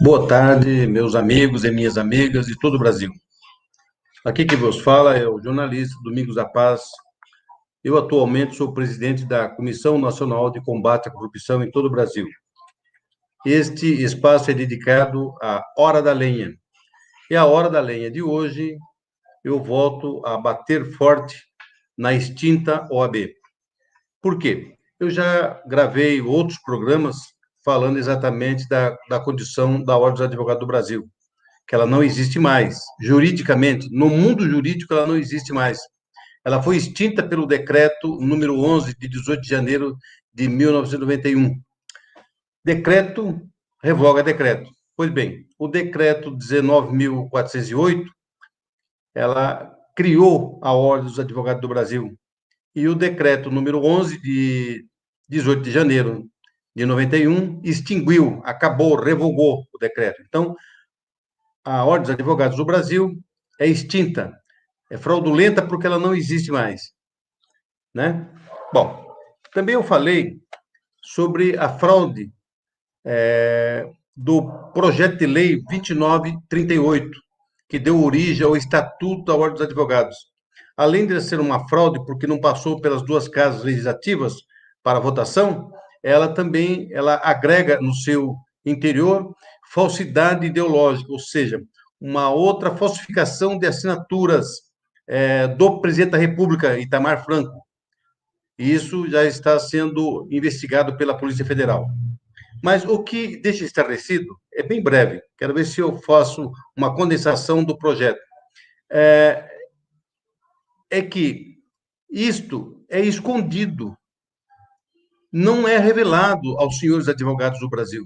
Boa tarde, meus amigos e minhas amigas de todo o Brasil. Aqui que vos fala é o jornalista Domingos da Paz. Eu atualmente sou presidente da Comissão Nacional de Combate à Corrupção em todo o Brasil. Este espaço é dedicado à Hora da Lenha. E a Hora da Lenha de hoje eu volto a bater forte na extinta OAB. Por quê? Eu já gravei outros programas falando exatamente da condição da Ordem dos Advogados do Brasil, que ela não existe mais. Juridicamente, no mundo jurídico, ela não existe mais. Ela foi extinta pelo decreto número 11, de 18 de janeiro de 1991. Decreto revoga decreto. Pois bem, o decreto 19.408, ela criou a Ordem dos Advogados do Brasil. E o decreto número 11, de 18 de janeiro de 91, extinguiu, acabou, revogou o decreto. Então, a Ordem dos Advogados do Brasil é extinta, é fraudulenta porque ela não existe mais, né? Bom, também eu falei sobre a fraude do projeto de lei 2938, que deu origem ao Estatuto da Ordem dos Advogados. Além de ser uma fraude porque não passou pelas duas casas legislativas para votação, ela agrega no seu interior falsidade ideológica, ou seja, uma outra falsificação de assinaturas do presidente da República, Itamar Franco. E isso já está sendo investigado pela Polícia Federal. Mas o que deixa esclarecido é bem breve. Quero ver se eu faço uma condensação do projeto. É que isto é escondido, não é revelado aos senhores advogados do Brasil.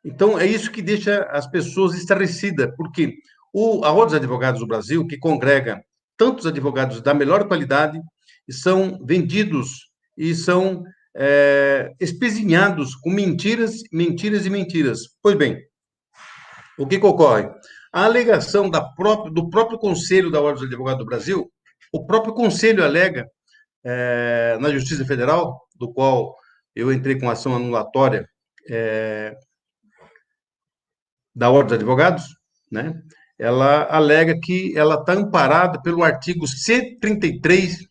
Então, é isso que deixa as pessoas estarrecidas, porque a Ordem dos Advogados do Brasil, que congrega tantos advogados da melhor qualidade, são vendidos e são espezinhados com mentiras, mentiras e mentiras. Pois bem, o que ocorre? A alegação do próprio Conselho da Ordem dos Advogados do Brasil, o próprio Conselho alega na Justiça Federal, do qual eu entrei com ação anulatória da Ordem dos Advogados, né? Ela alega que ela está amparada pelo artigo 133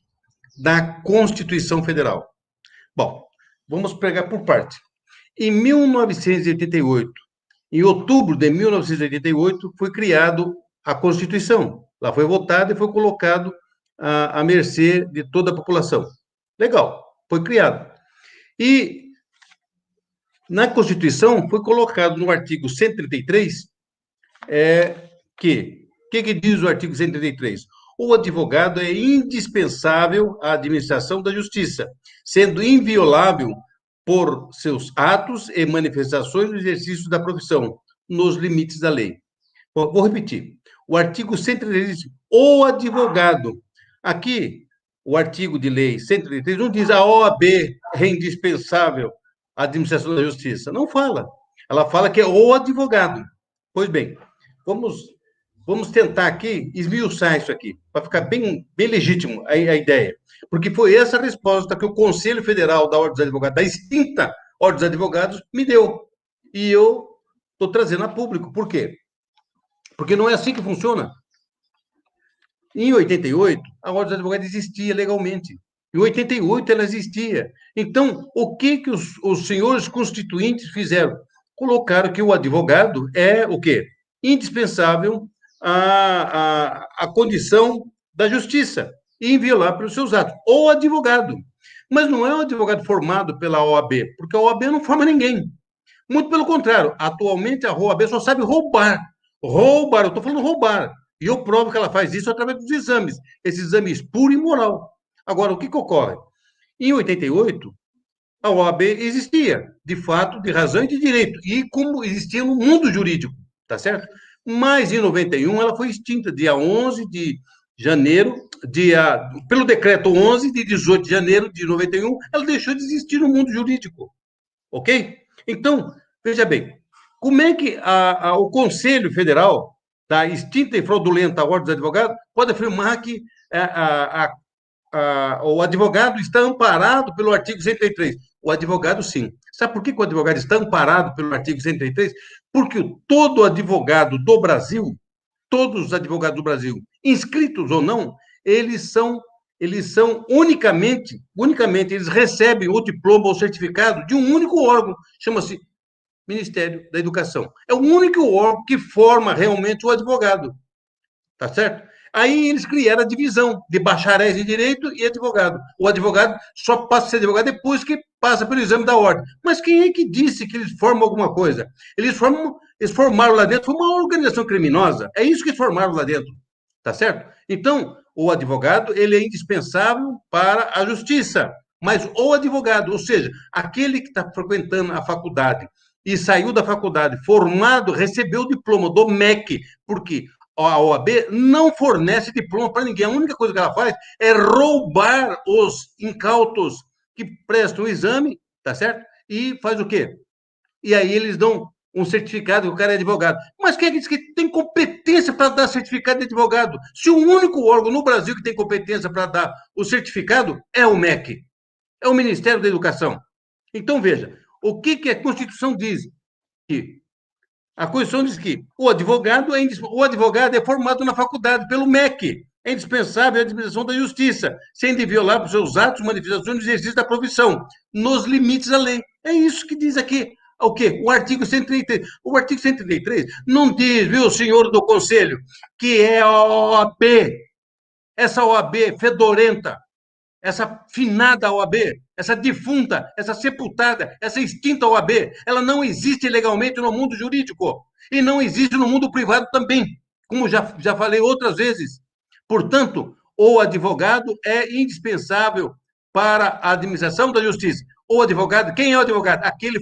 da Constituição Federal. Bom, vamos pegar por parte. Em 1988, em outubro de 1988, foi criado a Constituição. Ela foi votada e foi colocado à mercê de toda a população. Legal, foi criado. E na Constituição foi colocado no artigo 133 que diz o artigo 133? O advogado é indispensável à administração da justiça, sendo inviolável por seus atos e manifestações no exercício da profissão, nos limites da lei. Vou repetir. O artigo 133 diz, o advogado. Aqui, o artigo de lei 133 não diz a OAB é indispensável à administração da justiça. Não fala. Ela fala que é o advogado. Pois bem, vamos tentar aqui esmiuçar isso aqui, para ficar bem legítimo a ideia. Porque foi essa a resposta que o Conselho Federal da Ordem dos Advogados, da extinta Ordem dos Advogados, me deu. E eu estou trazendo a público. Por quê? Porque não é assim que funciona. Em 88, a Ordem dos Advogados existia legalmente. Em 88, ela existia. Então, o que os senhores constituintes fizeram? Colocaram que o advogado é o quê? Indispensável à condição da justiça e inviolável pelos seus atos. O advogado. Mas não é um advogado formado pela OAB, porque a OAB não forma ninguém. Muito pelo contrário, atualmente a OAB só sabe roubar. Roubar, eu estou falando roubar. E eu provo que ela faz isso através dos exames, esses exames puro e moral. Agora, o que ocorre? Em 88, a OAB existia, de fato, de razão e de direito, e como existia no mundo jurídico, tá certo? Mas em 91 ela foi extinta, dia 11 de janeiro, pelo decreto 11 de 18 de janeiro de 91, ela deixou de existir no mundo jurídico, ok? Então, veja bem, como é que o Conselho Federal da extinta e fraudulenta Ordem dos Advogados pode afirmar que o advogado está amparado pelo artigo 133? O advogado, sim. Sabe por que o advogado está amparado pelo artigo 133? Porque todo advogado do Brasil, todos os advogados do Brasil, inscritos ou não, eles são unicamente, eles recebem o diploma ou certificado de um único órgão, chama-se Ministério da Educação. É o único órgão que forma realmente o advogado, tá certo? Aí eles criaram a divisão de bacharéis em direito e advogado. O advogado só passa a ser advogado depois que passa pelo exame da ordem. Mas quem é que disse que eles formam alguma coisa? Eles formaram lá dentro, foi uma organização criminosa. É isso que eles formaram lá dentro, tá certo? Então, o advogado, ele é indispensável para a justiça. Mas o advogado, ou seja, aquele que está frequentando a faculdade e saiu da faculdade formado, recebeu o diploma do MEC, porque a OAB não fornece diploma para ninguém. A única coisa que ela faz é roubar os incautos que prestam o exame, tá certo? E faz o quê? E aí eles dão um certificado que o cara é advogado. Mas quem é que diz que tem competência para dar certificado de advogado? Se o único órgão no Brasil que tem competência para dar o certificado é o MEC, é o Ministério da Educação. Então, veja, o que a Constituição diz? Que a Constituição diz que o advogado é formado na faculdade pelo MEC. É indispensável a administração da justiça, sem de violar por seus atos, manifestações no exercício da profissão, nos limites da lei. É isso que diz aqui. O quê? O artigo 133. O artigo 133 não diz, viu, senhor do Conselho, que é a OAB, essa OAB fedorenta, essa finada OAB, essa defunta, essa sepultada, essa extinta OAB, ela não existe legalmente no mundo jurídico e não existe no mundo privado também, como já falei outras vezes. Portanto, o advogado é indispensável para a administração da justiça. O advogado, quem é o advogado? Aquele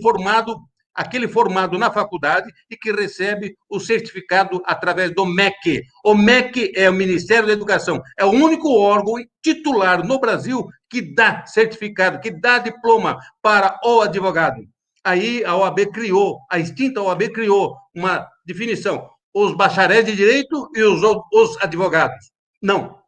formado na faculdade e que recebe o certificado através do MEC. O MEC é o Ministério da Educação, é o único órgão titular no Brasil que dá certificado, que dá diploma para o advogado. Aí a OAB criou, a extinta OAB criou uma definição: os bacharéis de direito e os advogados. Não,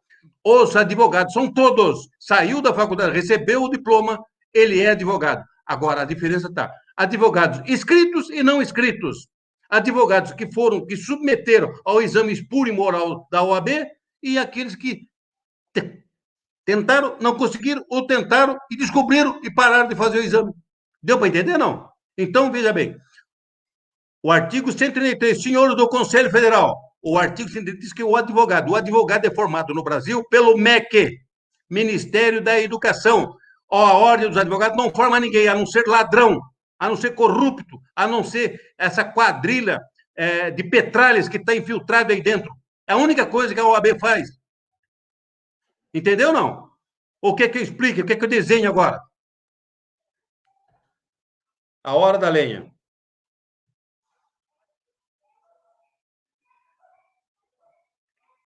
os advogados são todos. Saiu da faculdade, recebeu o diploma, ele é advogado. Agora, a diferença está: advogados inscritos e não inscritos. Advogados que submeteram ao exame espúrio e moral da OAB e aqueles que tentaram, não conseguiram, ou tentaram e descobriram e pararam de fazer o exame. Deu para entender, não? Então, veja bem, o artigo 133, senhores do Conselho Federal, o artigo 133 diz que o advogado é formado no Brasil pelo MEC, Ministério da Educação. A ordem dos advogados não forma ninguém, a não ser ladrão, a não ser corrupto, a não ser essa quadrilha de petralhas que está infiltrada aí dentro. É a única coisa que a OAB faz. Entendeu ou não? O que eu explico? O que eu desenho agora? A hora da lenha.